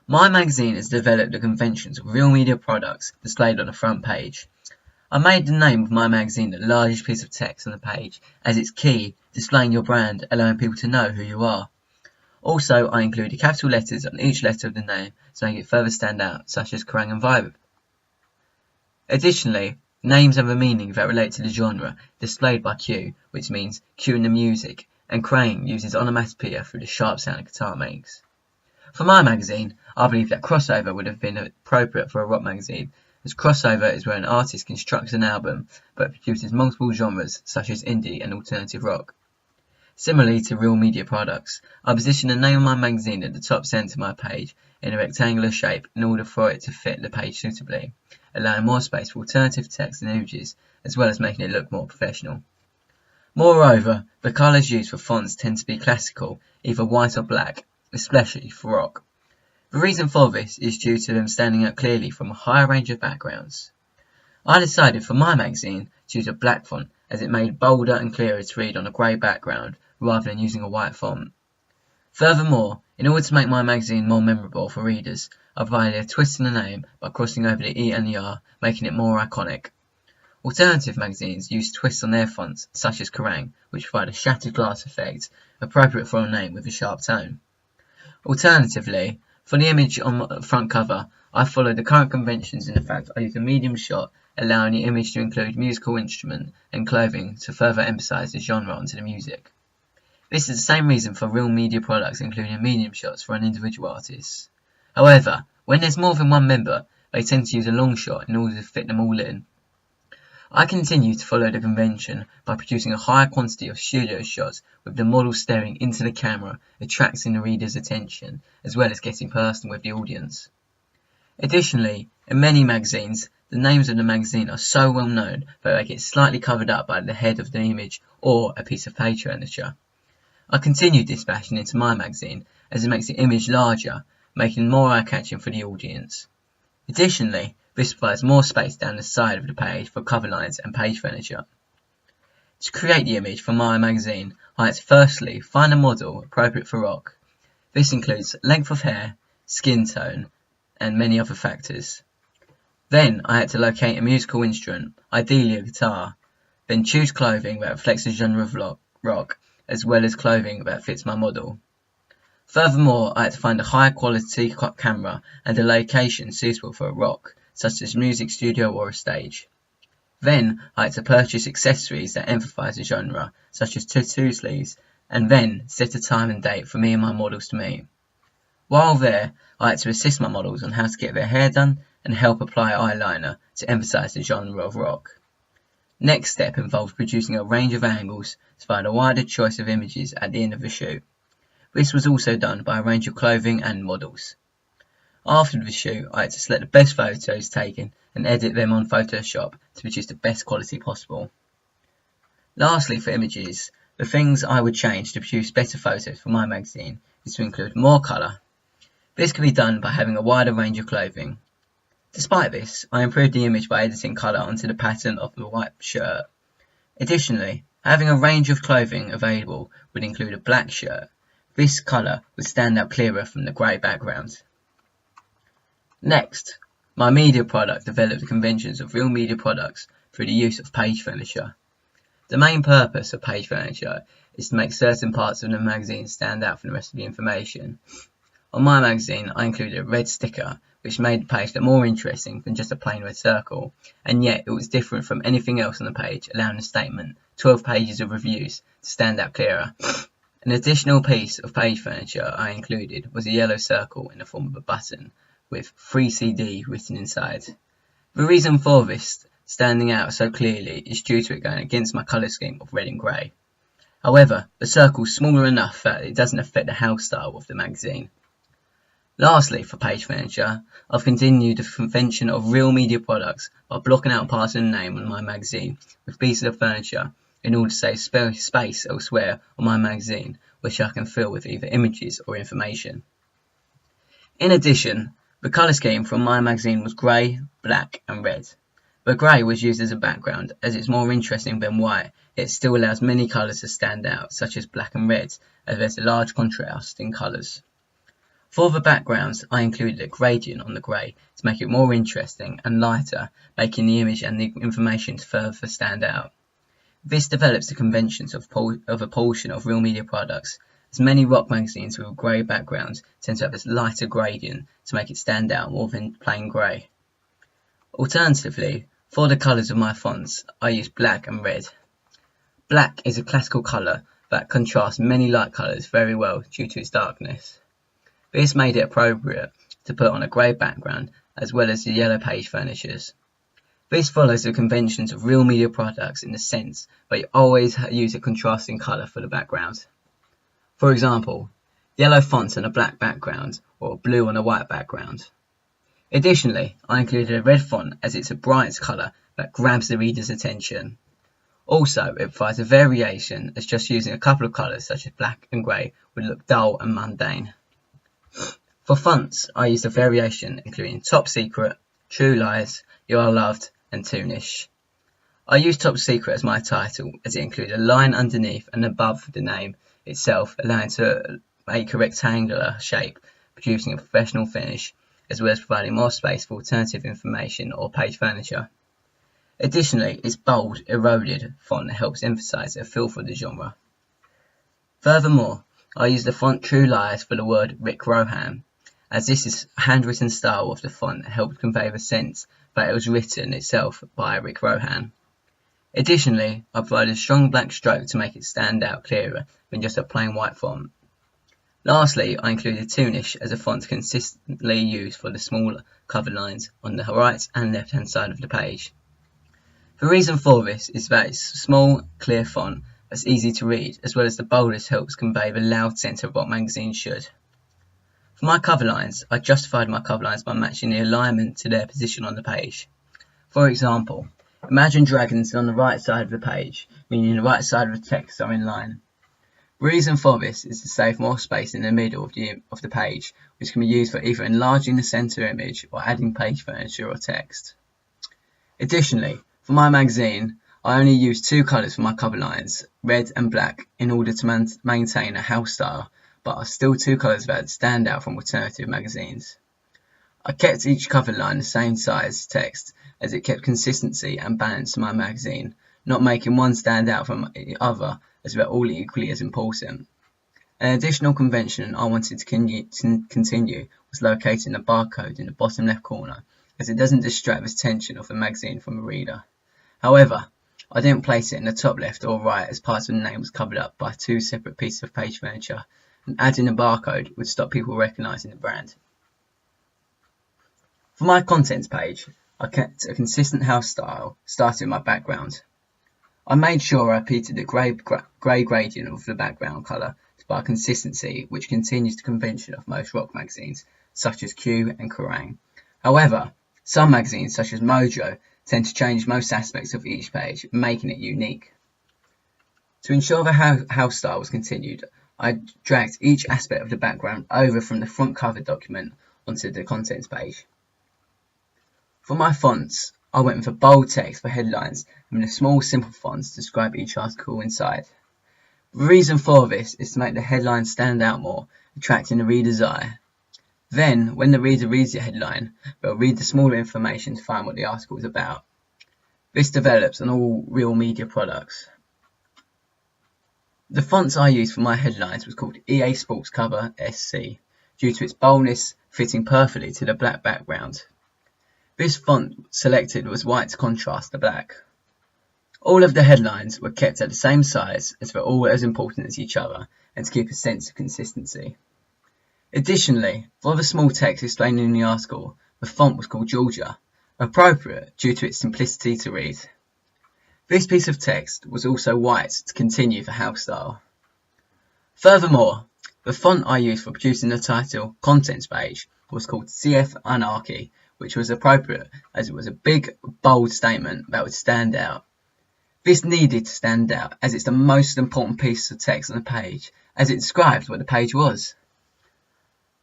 My magazine has developed the conventions of real media products displayed on the front page. I made the name of my magazine the largest piece of text on the page, as it's key, displaying your brand, allowing people to know who you are. Also, I included capital letters on each letter of the name to make it further stand out, such as Kerrang and Vibe. Additionally, names have a meaning that relate to the genre, displayed by Q, which means cue in the music, and Kerrang uses onomatopoeia through the sharp sound a guitar makes. For my magazine, I believe that crossover would have been appropriate for a rock magazine, as crossover is where an artist constructs an album but produces multiple genres such as indie and alternative rock. Similarly to real media products, I position the name of my magazine at the top centre of my page in a rectangular shape in order for it to fit the page suitably, allowing more space for alternative text and images, as well as making it look more professional. Moreover, the colours used for fonts tend to be classical, either white or black, especially for rock. The reason for this is due to them standing out clearly from a higher range of backgrounds. I decided for my magazine to use a black font as it made bolder and clearer to read on a grey background rather than using a white font. Furthermore, in order to make my magazine more memorable for readers, I provided a twist in the name by crossing over the E and the R, making it more iconic. Alternative magazines use twists on their fonts, such as Kerrang, which provide a shattered glass effect, appropriate for a name with a sharp tone. Alternatively, for the image on the front cover, I followed the current conventions in the fact I used a medium shot, allowing the image to include musical instrument and clothing to further emphasise the genre onto the music. This is the same reason for real media products including medium shots for an individual artist. However, when there's more than one member, they tend to use a long shot in order to fit them all in. I continue to follow the convention by producing a higher quantity of studio shots with the model staring into the camera, attracting the reader's attention, as well as getting personal with the audience. Additionally, in many magazines, the names of the magazine are so well known that they get slightly covered up by the head of the image or a piece of page furniture. I continued this fashion into my magazine as it makes the image larger, making it more eye-catching for the audience. Additionally, this provides more space down the side of the page for cover lines and page furniture. To create the image for my magazine, I had to firstly find a model appropriate for rock. This includes length of hair, skin tone, and many other factors. Then I had to locate a musical instrument, ideally a guitar, then choose clothing that reflects the genre of rock, as well as clothing that fits my model. Furthermore, I had to find a high quality camera and a location suitable for a rock, such as a music studio or a stage. Then I had to purchase accessories that emphasise the genre, such as tattoo sleeves, and then set a time and date for me and my models to meet. While there, I had to assist my models on how to get their hair done and help apply eyeliner to emphasise the genre of rock. Next step involved producing a range of angles to find a wider choice of images at the end of the shoot. This was also done by a range of clothing and models. After the shoot, I had to select the best photos taken and edit them on Photoshop to produce the best quality possible. Lastly, for images, the things I would change to produce better photos for my magazine is to include more colour. This can be done by having a wider range of clothing. Despite this, I improved the image by editing colour onto the pattern of the white shirt. Additionally, having a range of clothing available would include a black shirt. This colour would stand out clearer from the grey background. Next, my media product developed the conventions of real media products through the use of page furniture. The main purpose of page furniture is to make certain parts of the magazine stand out from the rest of the information. On my magazine, I included a red sticker, which made the page look more interesting than just a plain red circle, and yet it was different from anything else on the page, allowing the statement, 12 pages of reviews, to stand out clearer. An additional piece of page furniture I included was a yellow circle in the form of a button, with Free CD written inside. The reason for this standing out so clearly is due to it going against my colour scheme of red and grey. However, the circle is smaller enough that it doesn't affect the house style of the magazine. Lastly, for page furniture, I've continued the convention of real media products by blocking out parts of the name on my magazine with pieces of furniture in order to save space elsewhere on my magazine, which I can fill with either images or information. In addition, the colour scheme from my magazine was grey, black and red. The grey was used as a background as it's more interesting than white. It still allows many colours to stand out, such as black and red, as there's a large contrast in colours. For the backgrounds, I included a gradient on the grey to make it more interesting and lighter, making the image and the information further stand out. This develops the conventions of a portion of Real Media products, as many rock magazines with grey backgrounds tend to have a lighter gradient to make it stand out more than plain grey. Alternatively, for the colours of my fonts, I use black and red. Black is a classical colour that contrasts many light colours very well due to its darkness. This made it appropriate to put on a grey background as well as the yellow page furnitures. This follows the conventions of Real Media products in the sense that you always use a contrasting colour for the background. For example, yellow fonts on a black background or blue on a white background. Additionally, I included a red font as it's a bright colour that grabs the reader's attention. Also, it provides a variation as just using a couple of colours such as black and grey would look dull and mundane. For fonts, I used a variation including Top Secret, True Lies, You Are Loved and Toonish. I used Top Secret as my title as it included a line underneath and above the name itself, allowing to make a rectangular shape, producing a professional finish, as well as providing more space for alternative information or page furniture. Additionally, its bold, eroded font helps emphasise a feel for the genre. Furthermore, I used the font True Lies for the word Rick Rohan, as this is handwritten style of the font helped convey the sense that it was written itself by Rick Rohan. Additionally, I provided a strong black stroke to make it stand out clearer than just a plain white font. Lastly, I included Toonish as a font consistently used for the small cover lines on the right and left hand side of the page. The reason for this is that it's a small, clear font that's easy to read, as well as the boldness helps convey the loud sense of what magazines should. For my cover lines, I justified my cover lines by matching the alignment to their position on the page. For example, imagine dragons on the right side of the page, meaning the right side of the text are in line. The reason for this is to save more space in the middle of the page, which can be used for either enlarging the centre image or adding page furniture or text. Additionally, for my magazine, I only used two colours for my cover lines, red and black, in order to maintain a house style, but are still two colours that stand out from alternative magazines. I kept each cover line the same size text as it kept consistency and balance to my magazine, not making one stand out from the other as they're all equally as important. An additional convention I wanted to continue was locating a barcode in the bottom left corner, as it doesn't distract the attention of the magazine from the reader. However, I didn't place it in the top left or right as part of the name was covered up by two separate pieces of page furniture, and adding a barcode would stop people recognising the brand. For my contents page, I kept a consistent house style, starting with my background. I made sure I repeated the grey gradient of the background colour to provide consistency, which continues the convention of most rock magazines, such as Q and Kerrang. However, some magazines, such as Mojo, tend to change most aspects of each page, making it unique. To ensure the house style was continued, I dragged each aspect of the background over from the front cover document onto the contents page. For my fonts, I went with a bold text for headlines and a small simple fonts to describe each article inside. The reason for this is to make the headline stand out more, attracting the reader's eye. Then, when the reader reads the headline, they'll read the smaller information to find what the article is about. This develops on all Real Media products. The fonts I used for my headlines was called EA Sports Cover SC, due to its boldness fitting perfectly to the black background. This font selected was white to contrast the black. All of the headlines were kept at the same size as they're all as important as each other and to keep a sense of consistency. Additionally, for the small text explaining the article, the font was called Georgia, appropriate due to its simplicity to read. This piece of text was also white to continue the house style. Furthermore, the font I used for producing the title Contents page was called CF Anarchy, which was appropriate as it was a big, bold statement that would stand out. This needed to stand out as it's the most important piece of text on the page, as it describes what the page was.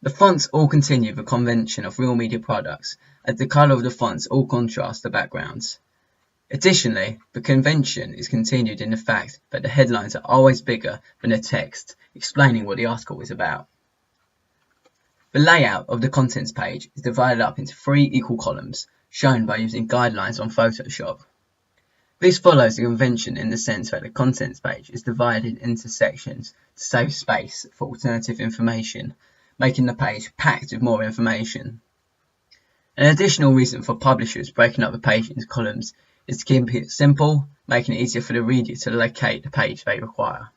The fonts all continue the convention of Real Media products, as the colour of the fonts all contrast the backgrounds. Additionally, the convention is continued in the fact that the headlines are always bigger than the text, explaining what the article is about. The layout of the contents page is divided up into 3 equal columns, shown by using guidelines on Photoshop. This follows the convention in the sense that the contents page is divided into sections to save space for alternative information, making the page packed with more information. An additional reason for publishers breaking up the page into columns is to keep it simple, making it easier for the reader to locate the page they require.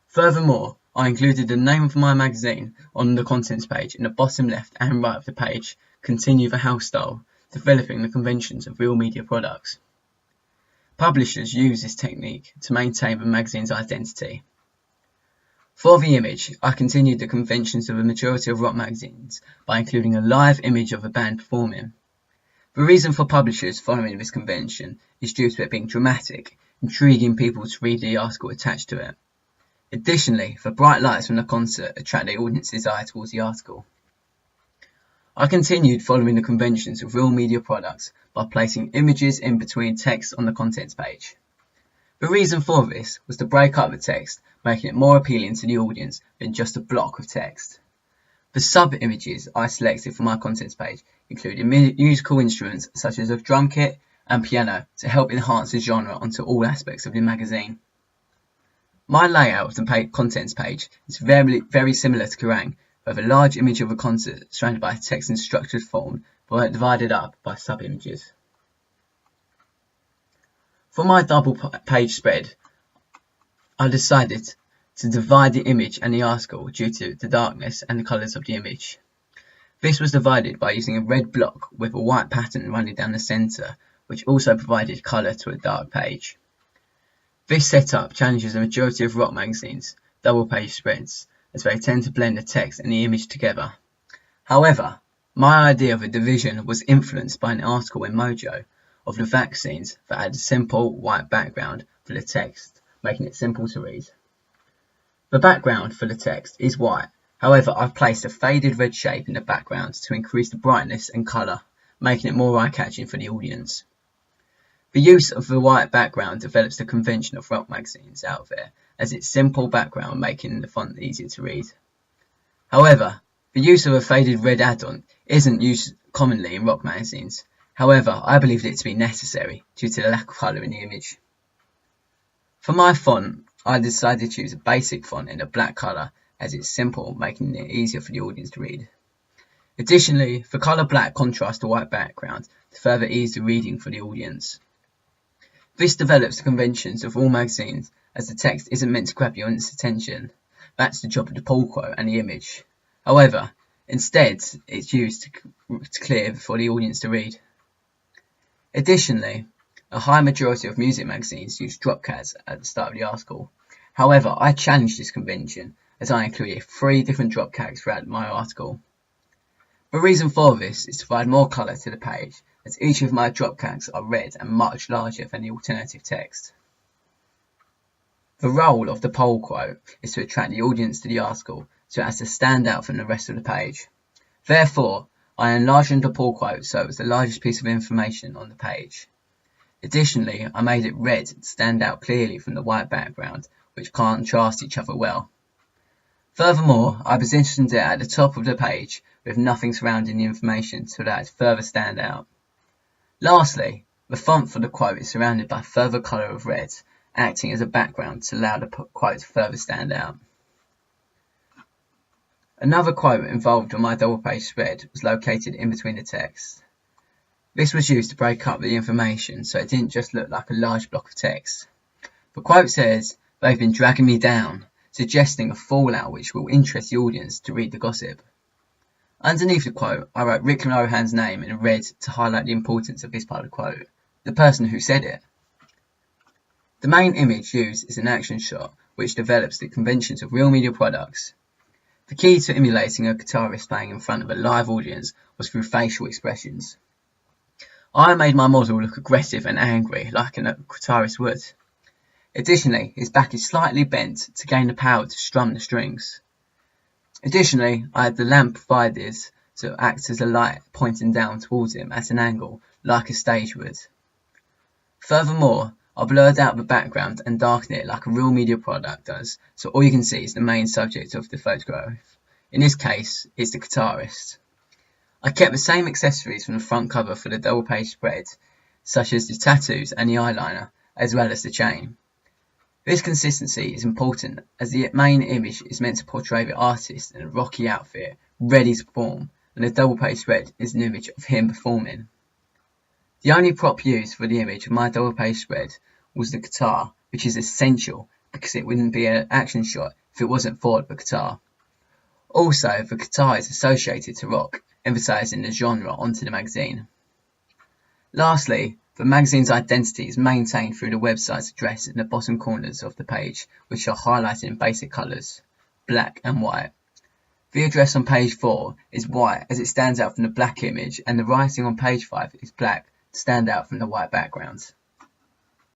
Furthermore, I included the name of my magazine on the contents page in the bottom left and right of the page, Continue the House style, developing the conventions of real media products. Publishers use this technique to maintain the magazine's identity. For the image, I continued the conventions of the majority of rock magazines by including a live image of a band performing. The reason for publishers following this convention is due to it being dramatic, intriguing people to read the article attached to it. Additionally, the bright lights from the concert attract the audience's eye towards the article. I continued following the conventions of real media products by placing images in between text on the contents page. The reason for this was to break up the text, making it more appealing to the audience than just a block of text. The sub-images I selected for my contents page included musical instruments such as a drum kit and piano to help enhance the genre onto all aspects of the magazine. My layout of the contents page is very similar to Kerrang, with a large image of a concert surrounded by text in structured form but divided up by sub-images. For my double page spread, I decided to divide the image and the article due to the darkness and the colours of the image. This was divided by using a red block with a white pattern running down the centre, which also provided colour to a dark page. This setup challenges the majority of rock magazines' double page spreads, as they tend to blend the text and the image together. However, my idea of a division was influenced by an article in Mojo of the vaccines that had a simple white background for the text, making it simple to read. The background for the text is white, however I've placed a faded red shape in the background to increase the brightness and colour, making it more eye-catching for the audience. The use of the white background develops the convention of rock magazines out there, as its simple background making the font easier to read. However, the use of a faded red add-on isn't used commonly in rock magazines. However, I believed it to be necessary due to the lack of colour in the image. For my font, I decided to use a basic font in a black colour as it's simple, making it easier for the audience to read. Additionally, the colour black contrasts the white background to further ease the reading for the audience. This develops the conventions of all magazines, as the text isn't meant to grab your attention. That's the job of the pull quote and the image. However, instead, it's used to clear for the audience to read. Additionally, a high majority of music magazines use drop caps at the start of the article. However, I challenged this convention as I included 3 different drop caps throughout my article. The reason for this is to provide more colour to the page, as each of my drop caps are red and much larger than the alternative text. The role of the poll quote is to attract the audience to the article so it has to stand out from the rest of the page. Therefore, I enlarged the poll quote so it was the largest piece of information on the page. Additionally, I made it red to stand out clearly from the white background, which contrast each other well. Furthermore, I positioned it at the top of the page with nothing surrounding the information so that it further stand out. Lastly, the font for the quote is surrounded by further colour of red, acting as a background to allow the quote to further stand out. Another quote involved on my double page spread was located in between the text. This was used to break up the information so it didn't just look like a large block of text. The quote says, "They've been dragging me down," suggesting a fallout which will interest the audience to read the gossip. Underneath the quote, I wrote Rick Lohan's name in red to highlight the importance of this part of the quote, the person who said it. The main image used is an action shot which develops the conventions of real media products. The key to emulating a guitarist playing in front of a live audience was through facial expressions. I made my model look aggressive and angry like a guitarist would. Additionally, his back is slightly bent to gain the power to strum the strings. Additionally, I had the lamp provided to act as a light pointing down towards him at an angle, like a stage would. Furthermore, I blurred out the background and darkened it like a real media product does, so all you can see is the main subject of the photograph. In this case, it's the guitarist. I kept the same accessories from the front cover for the double page spread, such as the tattoos and the eyeliner, as well as the chain. This consistency is important as the main image is meant to portray the artist in a rocky outfit, ready to perform, and the double page spread is an image of him performing. The only prop used for the image of my double page spread was the guitar, which is essential because it wouldn't be an action shot if it wasn't for the guitar. Also, the guitar is associated to rock, emphasizing the genre onto the magazine. Lastly, the magazine's identity is maintained through the website's address in the bottom corners of the page, which are highlighted in basic colours, black and white. The address on page 4 is white as it stands out from the black image, and the writing on page 5 is black to stand out from the white background.